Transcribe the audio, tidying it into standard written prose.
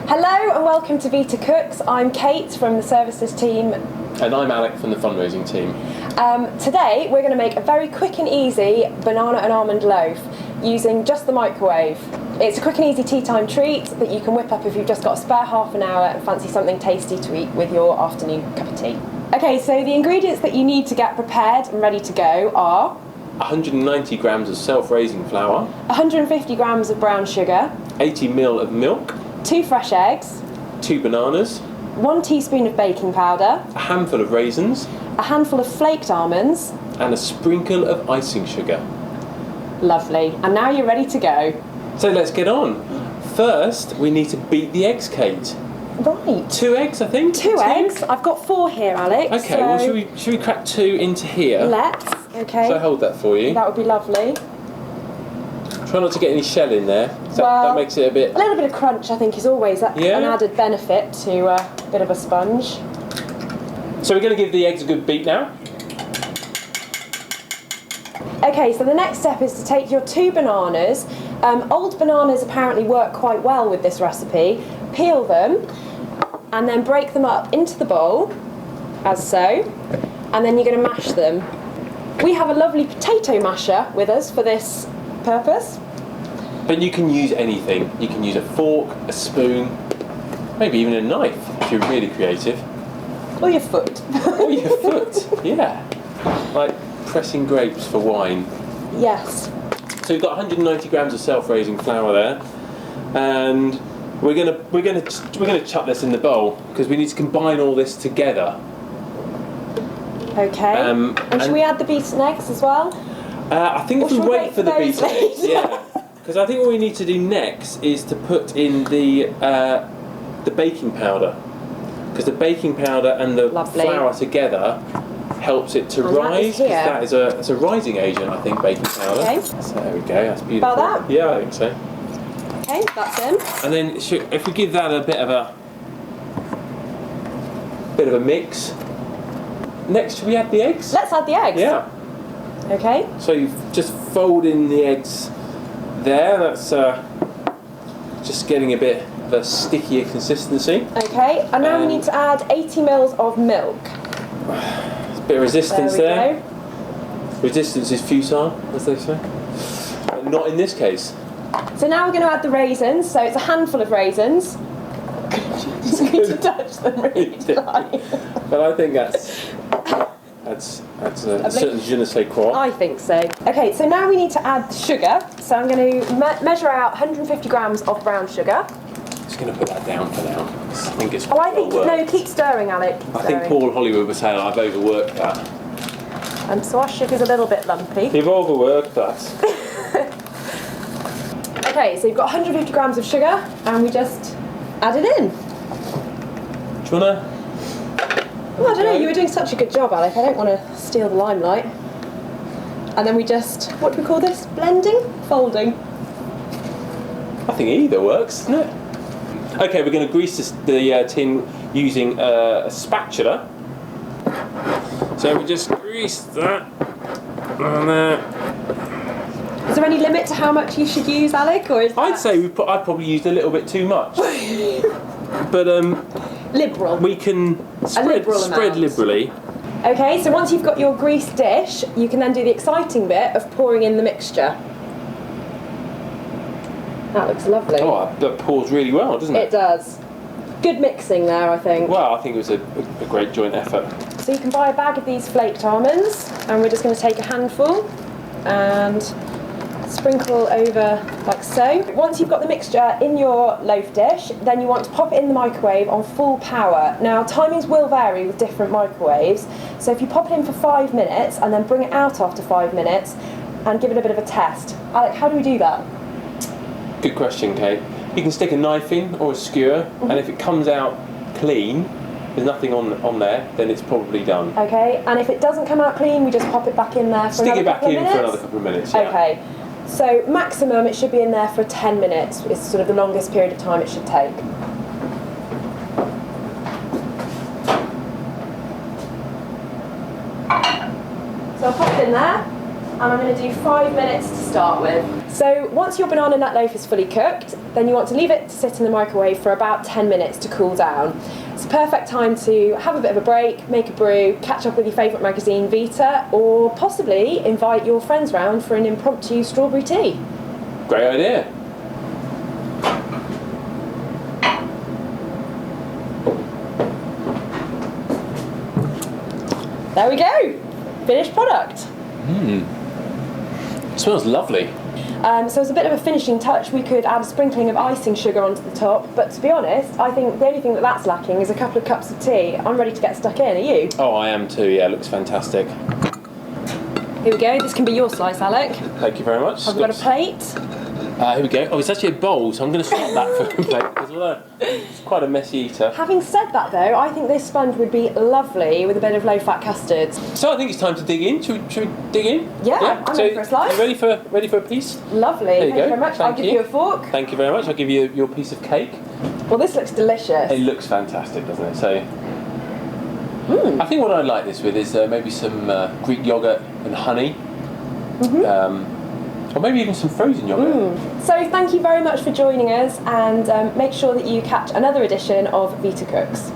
Hello and welcome to Vita Cooks. I'm Kate from the services team. And I'm Alec from the fundraising team. Today we're going to make a very quick and easy banana and almond loaf using just the microwave. It's a quick and easy tea time treat that you can whip up if you've just got a spare half an hour and fancy something tasty to eat with your afternoon cup of tea. Okay, so the ingredients that you need to get prepared and ready to go are 190 grams of self-raising flour, 150 grams of brown sugar, 80 ml of milk, 2 fresh eggs, 2 bananas, 1 teaspoon of baking powder, a handful of raisins, a handful of flaked almonds, and a sprinkle of icing sugar. Lovely. And now you're ready to go. So let's get on. First, we need to beat the eggs, Kate. Right. 2 eggs, I think? 2 eggs. I've got 4 here, Alex. Okay, so well, should we crack 2 into here? let's. Okay. So I hold that for you. That would be lovely. Try not to get any shell in there. Well, that makes it a bit... A little bit of crunch, I think, is always an added benefit to a bit of a sponge. So we're going to give the eggs a good beat now. Okay, so the next step is to take your 2 bananas. Old bananas apparently work quite well with this recipe. Peel them and then break them up into the bowl, as so, and then you're going to mash them. We have a lovely potato masher with us for this purpose. But you can use anything. You can use a fork, a spoon, maybe even a knife if you're really creative. Or your foot. Or your foot, yeah. Like pressing grapes for wine. Yes. So we've got 190 grams of self-raising flour there, and we're gonna chuck this in the bowl because we need to combine all this together. Okay. And should we add the beaten eggs as well? I think if we wait for the beaten eggs, later? yeah. Because I think what we need to do next is to put in the baking powder, because the baking powder and the flour together helps it to rise. That is it's a rising agent, I think, baking powder. Okay. So there we go. That's beautiful. About that? Yeah, I think so. Okay, that's in. And then if we give that a bit of a mix. Next, should we add the eggs? Let's add the eggs. Yeah. Okay. So you just fold in the eggs there. That's just getting a bit of a stickier consistency. Okay, and now we need to add 80 ml of milk. A bit of resistance there. Resistance is futile, as they say. But not in this case. So now we're going to add the raisins. So it's a handful of raisins. Just need to touch them really slightly. But I think that's a certain je ne sais quoi. I think so. Okay, so now we need to add sugar. So I'm going to measure out 150 grams of brown sugar. Just going to put that down for now. I think it's no, keep stirring, Alec. I think Paul Hollywood was saying I've overworked that. So our sugar's a little bit lumpy. You've overworked that. Okay, so you've got 150 grams of sugar, and we just add it in. Do you want to? Well, I don't know, you were doing such a good job, Alec. I don't want to steal the limelight. And then we just, what do we call this? Blending? Folding? I think either works, doesn't it? Okay, we're going to grease the tin using a spatula. So we just grease that on there. Is there any limit to how much you should use, Alec? Or is that... I'd say I'd probably used a little bit too much. But liberal. We can spread liberally. Okay, so once you've got your greased dish, you can then do the exciting bit of pouring in the mixture. That looks lovely. Oh, that pours really well, doesn't it? It does. Good mixing there, I think. Well, I think it was a great joint effort. So you can buy a bag of these flaked almonds, and we're just going to take a handful and sprinkle over like so. Once you've got the mixture in your loaf dish, then you want to pop it in the microwave on full power. Now, timings will vary with different microwaves, so if you pop it in for 5 minutes and then bring it out after 5 minutes and give it a bit of a test. Alec, how do we do that? Good question, Kate. You can stick a knife in or a skewer, and if it comes out clean, there's nothing on there, then it's probably done. Okay, and if it doesn't come out clean, we just pop it back in there for another couple of minutes? Stick it back in for another couple of minutes, yeah. Okay, so maximum it should be in there for 10 minutes. It's sort of the longest period of time it should take. So I'll pop it in there. and I'm going to do 5 minutes to start with. So once your banana nut loaf is fully cooked, then you want to leave it to sit in the microwave for about 10 minutes to cool down. It's a perfect time to have a bit of a break, make a brew, catch up with your favourite magazine, Vita, or possibly invite your friends round for an impromptu strawberry tea. Great idea. There we go, finished product. It smells lovely. So as a bit of a finishing touch, we could add a sprinkling of icing sugar onto the top, but to be honest, I think the only thing that's lacking is a couple of cups of tea. I'm ready to get stuck in, are you? Oh, I am too, yeah, it looks fantastic. Here we go, this can be your slice, Alec. Thank you very much. I've got a plate. Here we go. Oh, it's actually a bowl, so I'm going to swap that for a plate, because although it's quite a messy eater. Having said that though, I think this sponge would be lovely with a bit of low-fat custard. So I think it's time to dig in. Should we dig in? Yeah, I'm ready for a slice. You ready for a piece? Lovely, There you thank you go. very much. I'll give you a fork. Thank you very much. I'll give you your piece of cake. Well, this looks delicious. It looks fantastic, doesn't it? So, I think what I'd like this with is maybe some Greek yogurt and honey. Or maybe even some frozen yogurt. So thank you very much for joining us, and make sure that you catch another edition of Vita Cooks.